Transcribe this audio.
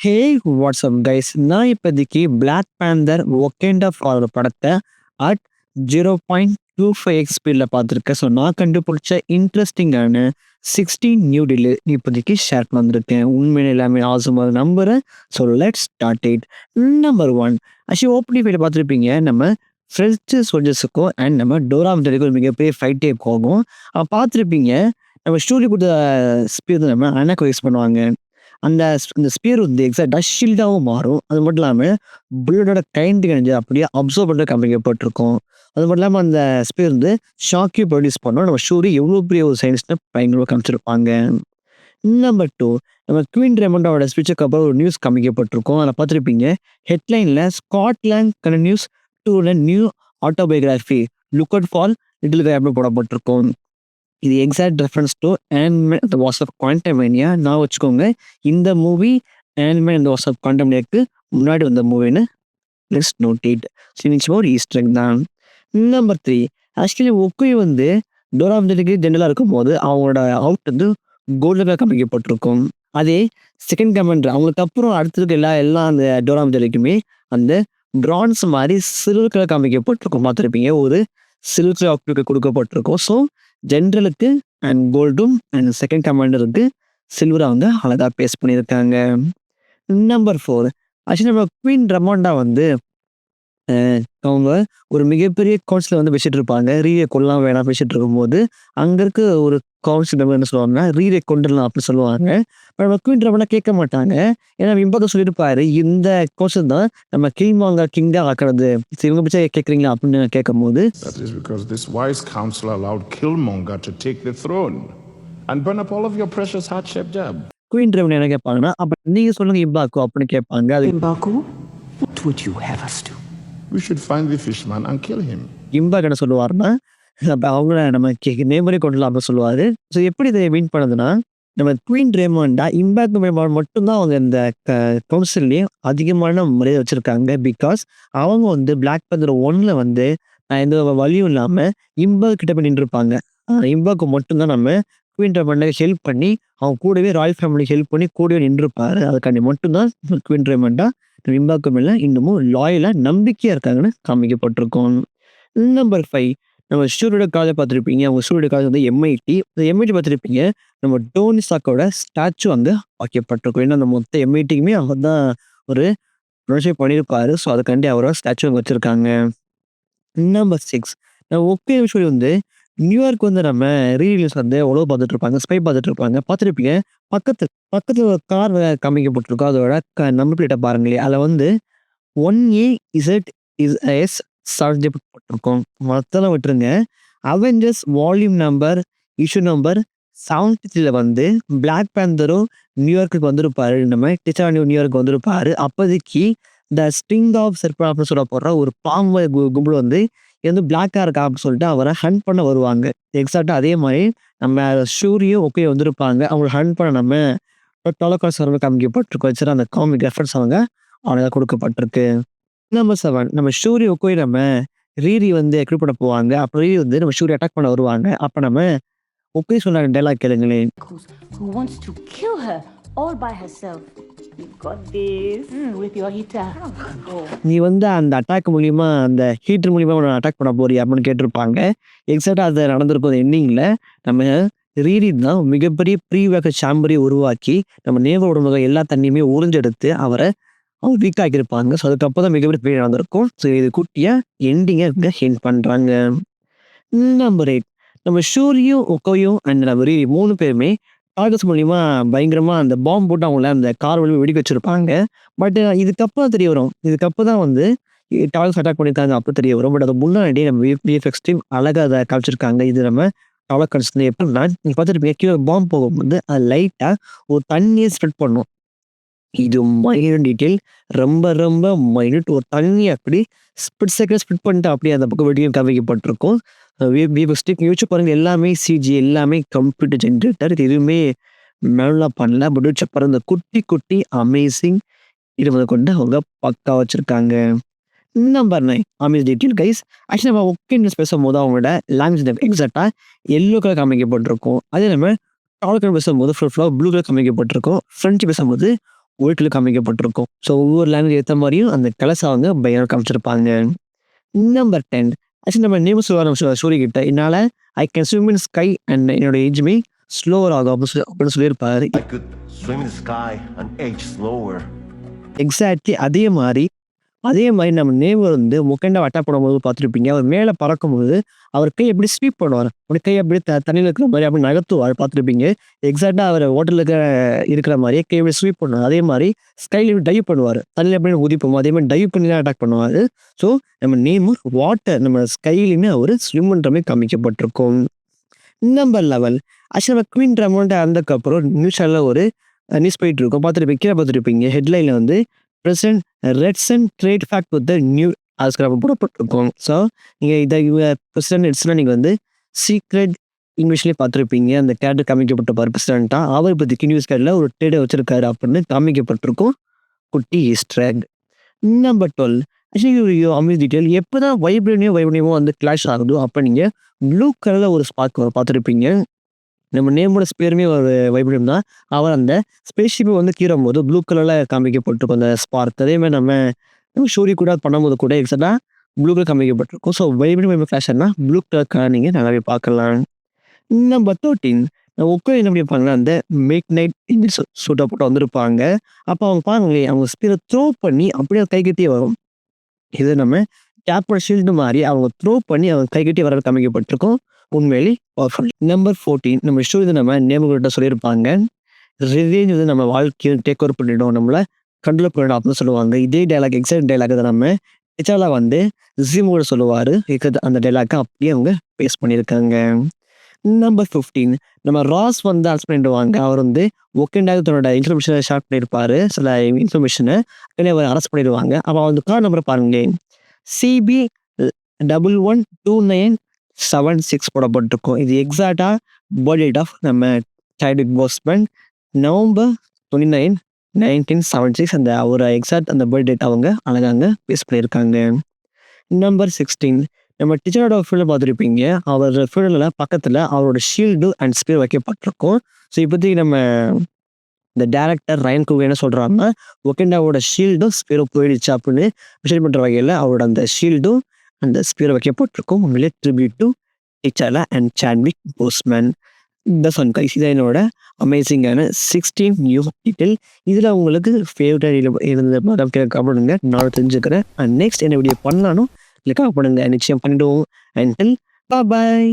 ஹே WhatsApp guys, நான் இப்போதைக்கு black panther ஒகேண்டா for படத்தை அட் 0.25x ஸ்பீடில் பார்த்துருக்கேன். ஸோ நான் கண்டுபிடிச்ச இன்ட்ரெஸ்டிங்கான 16 நியூ டெல்லி இப்போதைக்கு ஷேர் பண்ணிருக்கேன். உண்மையில எல்லாமே ஆசமாக நம்புகிறேன். So let's start it. Number one, actually opening fight பார்த்துருப்பீங்க. நம்ம ஃப்ரெஞ்சு சோல்ஜர்ஸுக்கும் அண்ட் நம்ம டோராமிட்டருக்கும் ஒரு மிகப்பெரிய ஃபைட்டே போகும். பார்த்துருப்பீங்க. நம்ம ஸ்டோரி கொடுத்த ஸ்பீர் நம்ம அனக்கோ யூஸ் பண்ணுவாங்க. அந்த ஸ்பியர் வந்து எக்ஸாக்டா ஷீல்டாவும் மாறும். அது மட்டும் இல்லாம புல்லட்டோட கைண்ட் கணிஞ்சு அப்படியே அப்சர்வ் பண்றதுக்கு அமைக்கப்பட்டிருக்கும். அது மட்டும் இல்லாம அந்த ஸ்பியர் வந்து ஷாக்கையும் ப்ரொடியூஸ் பண்ணோம். நம்ம ஷூரி எவ்வளோ பெரிய ஒரு சயின்ஸ்னு பயங்கரமா காமிச்சிருப்பாங்க. நம்பர் 2, நம்ம குவீன் ரெமண்டாவோட ஸ்பீச்சுக்கு அப்புறம் ஒரு நியூஸ் காமிக்கப்பட்டிருக்கும். அதில் பார்த்துருப்பீங்க. ஹெட்லைன்ல Scotland continues to new autobiography look out for little guy அப்படின்னு போடப்பட்டிருக்கும். இது exact reference to Ant Man the Wasp of Quantumania. நான் வச்சுக்கோங்க, இந்த மூவி ஆண்ட்மேன் இந்த வாஸ் ஆஃப் குவாண்டமேனியாக்கு முன்னாடி வந்த மூவின்னு லெட்ஸ் நோட் இட். நிச்சயமாக ஒரு ஈஸ்டர் எக் தான். நம்பர் 3, ஆக்சுவலி ஒக்கே வந்து டோராமிட்டருக்கு ஜென்ரலாக இருக்கும்போது அவங்களோட அவுட் வந்து கோல்டனாக காமிக்கப்பட்டிருக்கும். அதே செகண்ட் கமாண்டர் அவங்களுக்கு அப்புறம் அடுத்ததுக்கு எல்லாம் அந்த டோராமிட்டருக்குமே அந்த பிரான்ஸ் மாதிரி சில்வர் கலர் காமிக்கப்பட்டிருக்கும். பார்த்துருப்பீங்க, ஒரு சில்வர் கலர் அவுட்லுக்கு கொடுக்கப்பட்டிருக்கும். ஸோ ஜென்ரலுக்கு அண்ட் கோல்டும் அண்ட் செகண்ட் கமாண்டருக்கு சில்வரை அவங்க அழகாக பேஸ் பண்ணியிருக்காங்க. நம்பர் 4, ஆக்சுவலி நம்ம குவீன் ரெமோண்டா வந்து அவங்க ஒரு மிகப்பெரிய கவுன்சில் வந்து பேசிட்டு இருப்பாங்க. ரீரை கொல்லாம் வேணாம் பேசிட்டு இருக்கும்போது அங்கே இருக்க ஒரு கவுன்சில் மெம்பர் என்ன சொல்லுவாங்கன்னா, ரீரை கொண்டுடலாம் அப்படின்னு சொல்லுவாங்க. பட் நம்ம குவீன் ரெமோண்டா கேட்க மாட்டாங்க. ஏன்னா இம்பாக்க சொல்லியிருப்பாரு, இந்த கவுன்சில் தான் நம்ம கிங்மாங்க கிங்காக ஆக்கிறது. இவங்க பிச்சை கேட்குறீங்களா அப்படின்னு கேட்கும்போது, That is because this wise counsel allowed Killmonger to take the throne and burn up all of your precious heart-shaped jab. Queen Ramonda என்ன கேட்பாங்கன்னா, அப்போ நீங்கள் சொல்லுங்க இம்பாக்கு அப்படின்னு கேட்பாங்க. அது Mbaku, what would you have us do? We should find the fishman and kill him. இம்பாக் என்ன சொல்லுவாருன்னா, அப்போ அவங்கள நம்ம நேமரே கொண்டுலாம் அப்படின்னு சொல்லுவார். ஸோ எப்படி இதை மீன் பண்ணுதுன்னா, நம்ம குவீன் ரேமோண்டா இம்பாக்ட் மட்டும்தான் அவங்க இந்த கவுன்சில்லையும் அதிகமான மரியாதை வச்சுருக்காங்க. பிகாஸ் அவங்க வந்து பிளாக் பேந்தர் 1ல் வந்து எந்த வழியும் இல்லாமல் இம்பாக் கிட்ட போய் நின்றுருப்பாங்க. இம்பாக்கு மட்டும்தான் நம்ம குவீன் ரேமோண்டாக்கு ஹெல்ப் பண்ணி அவங்க கூடவே ராயல் ஃபேமிலிக்கு ஹெல்ப் பண்ணி கூடவே நின்றுருப்பாரு. அதுக்காண்டி மட்டும்தான் குவீன் ரேமோண்டா இம்பாக்கு மேலே இன்னமும் லாயலாக நம்பிக்கையாக இருக்காங்கன்னு காமிக்கப்பட்டிருக்கோம். நம்பர் 5, நம்ம ஷூரியோட காலேஜ் பார்த்துருப்பீங்க. அவங்க ஷூரியோட காலேஜ் வந்து எம்ஐடி. எம்ஐடி பார்த்துருப்பீங்க. நம்ம டோனி ஸ்டார்க்கோட ஸ்டாச்சு அங்கே வைக்கப்பட்டிருக்கும். ஏன்னா அந்த மொத்த எம்ஐடிக்குமே அவர் தான் ஒரு ப்ரொஜெக்ட் பண்ணியிருப்பாரு. ஸோ அதுக்காண்டி அவரோட ஸ்டாச்சு அங்கே வச்சுருக்காங்க. நம்பர் 6, நம்ம ஒக்கே ஷூரி வந்து நியூயார்க் வந்து நம்ம ரீரிலீஸ் வந்து உழவு பார்த்துட்டு இருப்பாங்க, ஸ்பை பார்த்துட்டு இருப்பாங்க. பார்த்துருப்பீங்க, பக்கத்தில் ஒரு கார் காமிக்கப்பட்டிருக்கும். அதோட நம்பர் பிளேட்டை பாருங்களே, அதில் வந்து 1AZS போட்டிருக்கோம். மொத்தம் விட்டுருங்க. Avengers volume number issue number 73 வந்து பிளாக் பேந்தரும் நியூயார்க்கு வந்திருப்பாரு. நம்ம நியூயார்க்கு வந்திருப்பாரு. அப்போதைக்கு த ஸ்டிங் ஆஃப் சர்பன் அப்படின்னு சொல்ல போடுற ஒரு பாம்பு கும்பல் வந்து இது வந்து பிளாக்காக இருக்கா அப்படின்னு சொல்லிட்டு அவரை ஹண்ட் பண்ண வருவாங்க. எக்ஸாக்டாக அதே மாதிரி நம்ம ஷூரியும் ஓகே வந்திருப்பாங்க. அவங்களை ஹண்ட் பண்ண நம்ம டொலோகாஸ் காமிக்கப்பட்டிருக்கோம். வச்சுட்டு அந்த காமிக் ரெஃபரன்ஸ் அவங்க அவனுக்கு கொடுக்கப்பட்டிருக்கு. நம்பர் 7, நம்ம ஷூரி ஒக்கோய் நம்ம ரீரி வந்து எக்யூப் பண்ண போவாங்க. அப்போ ரீரி வந்து நம்ம ஷூரி அட்டாக் பண்ண வருவாங்க. அப்போ நம்ம ஒக்கோய் சொன்ன டைலாக் கேளுங்களேன். Who wants to kill her all by herself? You got this. With your heater. Oh. நீ வந்து அந்த அட்டாக் மூலியமா அந்த ஹீட்டர் மூலியமா அட்டாக் பண்ண போறியா அப்படின்னு கேட்டிருப்பாங்க. எக்ஸாக்டாக அது நடந்திருக்கும். எண்டிங்கில் நம்ம ரீரி தான் மிகப்பெரிய ப்ரீவேக்க சாம்பரை உருவாக்கி நம்ம நேவல் உடம்புல எல்லா தண்ணியுமே உறிஞ்செடுத்து அவரை அவங்க வீக் ஆக்கியிருப்பாங்க. ஸோ அதுக்கப்புறம் தான் மிகப்பெரிய பெரிய நடந்திருக்கும். ஸோ இது குட்டியாக எண்டிங்கை இங்கே ஹிண்ட் பண்ணுறாங்க. நம்பர் 8, நம்ம ஷூரியும் ஒக்கோயும் அண்ட் நம்ம ரீரி 3 பேருமே டார்கெட்ஸ் மூலியமா பயங்கரமாக அந்த பாம்பு போட்டு அவங்கள அந்த கார் வழியாக வெடிக்க வச்சிருப்பாங்க. பட் இதுக்கப்புறம் தெரிய வரும், இதுக்கப்புறம் தான் வந்து டார்கெட்ஸ் அட்டாக் பண்ணியிருக்காங்க அப்போ தெரிய வரும். பட் அது முன்னாடி நம்ம விஎஃப்எக்ஸ் டீம் அழகாக அதை காமிச்சிருக்காங்க. இது நம்ம டார்கெட்ஸ் எப்படின்னா, நீங்கள் பார்த்துட்டு கீழே பாம்பு போகும்போது அது லைட்டாக ஒரு தண்ணியை ஸ்ப்ரெட் பண்ணும். இது மைனூட் டீட்டெயில், ரொம்ப ரொம்ப மைனூட். ஒரு தண்ணி அப்படி ஸ்பிட் பண்ணிட்டு அப்படியே அந்த பக்கம் வெடியும் காமிக்கப்பட்டிருக்கும். யோசிச்சு பாருங்க, எல்லாமே சிஜி, எல்லாமே கம்ப்யூட்டர் ஜென்ரேட்டர். இது எதுவுமே மேலாக பண்ணல. பட் வச்ச பாருங்க, இந்த குட்டி குட்டி அமேசிங் இது கொண்டு அவங்க பக்கா வச்சிருக்காங்க. Number 9, Amaze detail guys. Actually நம்ம ஒகே நியூஸ் பேசும்போது அவங்களோட லாங்குவேஜ் எக்ஸாக்டாக எல்லோ கலர் காமிக்கப்பட்டிருக்கும். அதே நம்ம டால் கலர் பேசும்போது ஃபுல்லாக ப்ளூ கலர் காமிக்கப்பட்டிருக்கும். ஃப்ரெஞ்சு பேசும்போது ஒயிட்டில் காமிக்கப்பட்டிருக்கும். ஸோ ஒவ்வொரு லேங்குவேஜ் ஏற்ற மாதிரியும் அந்த கலர்ஸை அவங்க பயங்கர காமிச்சிருப்பாங்க. நம்பர் 10 ஆக்சுவலி நம்ம நேம் சொல்லுவாங்க சூரிய கிட்ட என்னால் I can swim in sky and என்னோட ஏஜ்மே ஸ்லோவர் ஆகும் அப்படின்னு சொல்லியிருப்பாரு. I could swim in the sky and age slower. Exactly அதே மாதிரி நம்ம நேவர் வந்து முக்கண்டா அட்டாக் பண்ணும்போது பார்த்துருப்பீங்க. அவர் மேலே பறக்கும்போது அவர் கை எப்படி ஸ்வீப் பண்ணுவார், அப்படி கை அப்படி தண்ணியில் இருக்கிற மாதிரி அப்படி நகர்த்துவார் பார்த்துருப்பீங்க. எக்ஸாக்டாக அவர் ஹோட்டலில் இருக்கிற மாதிரியே கை எப்படி ஸ்வீப் பண்ணுவார். அதே மாதிரி ஸ்கைல டைவ் பண்ணுவார், தண்ணியில் எப்படி குதிப்போம் அதே மாதிரி டைவ் பண்ணி தான் அட்டாக் பண்ணுவார். ஸோ நம்ம நேமர் வாட்டர் நம்ம ஸ்கைலையுமே அவர் ஸ்விம் பண்ணுற மாதிரி காமிக்கப்பட்டிருக்கும். நம்பர் 11 ஆக்சுவலி நம்ம குவீன் ரமோண்ட அதுக்கப்புறம் நியூஸ் சேனலில் ஒரு நியூஸ் போயிட்டு இருக்கும் பார்த்துருப்பீங்க. ஹெட்லைனில் வந்து பிரசிடென்ட் ரெட்சன் ட்ரேட் ஃபேக்ட் வித் நியூ ஆஸ்கிராம் போடப்பட்டிருக்கும். ஸோ நீங்கள் இதை பிரசிடென்ட் ரெட்சனை நீங்கள் வந்து சீக்ரெட் இங்கிலீஷ்லேயே பார்த்துருப்பீங்க. அந்த கேரக்டர் காமிக்கப்பட்டிருப்பார் பிரசிடென்ட்டாக. அவர் பற்றிக்கு நியூஸ் கேட்டில் ஒரு ட்ரேடை வச்சிருக்காரு அப்படின்னு காமிக்கப்பட்டிருக்கும். குட்டி ஈஸ்டர். நம்பர் 12 ஆக்சுவலி ஒரு அமேஸ் டீட்டெயில் எப்போ தான் வைப்ரேனியமோ வந்து கிளாஷ் ஆகுதோ அப்போ நீங்கள் ப்ளூ கலரில் ஒரு ஸ்பார்க் பார்த்துருப்பீங்க. நம்ம நேமோட ஸ்பேருமே ஒரு வைப்ரேனியம் தான். அவர் அந்த ஸ்பேஸ்ஷிப்பை வந்து கீறும் போது ப்ளூ கலரில் காமிக்கப்பட்டிருக்கும் அந்த ஸ்பார்க். அதேமாதிரி நம்ம சூரிய கூட பண்ணும்போது கூட எக்ஸாக்டாக ப்ளூ கலர் காமிக்கப்பட்டிருக்கும். ஸோ வைப்ரேனியம் கிளாஷ்னா ப்ளூ கலர் நீங்கள் நல்லாவே பார்க்கலாம். நம்பர் 13 உட்காந்து என்ன பண்ணியிருப்பாங்கன்னா அந்த மேக் நைட் இந்த சூட்டை போட்டு வந்திருப்பாங்க. அப்போ அவங்க பாருங்களேன் அவங்க ஸ்பீரை த்ரோ பண்ணி அப்படியே கை கட்டியே வரும். இது நம்ம கேப்போட ஷீல்டு மாதிரி அவங்க த்ரோ பண்ணி அவங்க கை கட்டி வர காமிக்கப்பட்டிருக்கும். உண்மையிலே பவர்ஃபுல். நம்பர் 14 நம்ம ஷோ இது நம்ம நேமர்கிட்ட சொல்லியிருப்பாங்க. ரிவேஞ்ச் வந்து நம்ம வாழ்க்கையில் டேக் ஓவர் பண்ணிடும், நம்மளை கண்ட்ரோல் பண்ணிடும் அப்படின்னு சொல்லுவாங்க. இதே டைலாக் எக்ஸாக்ட் டைலாக் தான் நம்ம எச்சாலா வந்து ஜிமோட சொல்லுவார். அந்த டைலாக்கை அப்படியே அவங்க பேஸ் பண்ணியிருக்காங்க. நம்பர் 15 நம்ம ராஸ் வந்து அரெஸ்ட் பண்ணிடுவாங்க. அவர் வந்து ஒக்கேண்டாக தன்னோட இன்ஃபர்மேஷனை ஷேர் பண்ணியிருப்பாரு. சில இன்ஃபர்மேஷனை அவர் அரெஸ்ட் பண்ணிடுவாங்க. அப்போ அந்த கார் நம்பரை பாருங்களேன், CB 112976 போடப்பட்டிருக்கும். இது எக்ஸாக்டாக பர்த்டே ஆஃப் நம்ம சைல்ட்ஹுட் போஸ்ட்மேன் நவம்பர் 29, 1976. அந்த ஒரு எக்ஸாக்ட் அந்த பர்த்டே அவங்க அழகாங்க பேஸ் பண்ணியிருக்காங்க. நம்பர் 16 நம்ம டீச்சரோட ஃபீல்டு பார்த்துருப்பீங்க. அவர் ஃபீல்டில் பக்கத்தில் அவரோட ஷீல்டு அண்ட் ஸ்பீர் வைக்கப்பட்டிருக்கும். ஸோ இப்போதைக்கு நம்ம இந்த டேரக்டர் ரயன் குக் என்ன சொல்கிறாங்கன்னா ஒக்கேண்டாவோட ஷீல்டும் ஸ்பீரும் போயிடுச்சு அப்படின்னு விஷயம் பண்ணுற வகையில் அவரோட அந்த ஷீல்டும் அந்த ஸ்பீரை வைக்கப்பட்டிருக்கும். உங்களே tribute to T'Challa and Chadwick Boseman. இந்த சொன் கைஸ் இதான் என்னோட அமேசிங்கான 16 நியூ டீட்டெயில். இதில் உங்களுக்கு ஃபேவரட் இருந்த மாதிரி கேட்கப்படுங்க, நான் தெரிஞ்சுக்கிறேன். அண்ட் நெக்ஸ்ட் என்ன வீடியோ பண்ணலானும் இல்லை பண்ணுங்க, நிச்சயம் பண்ணிவிடுவோம். அண்ட் பாய்.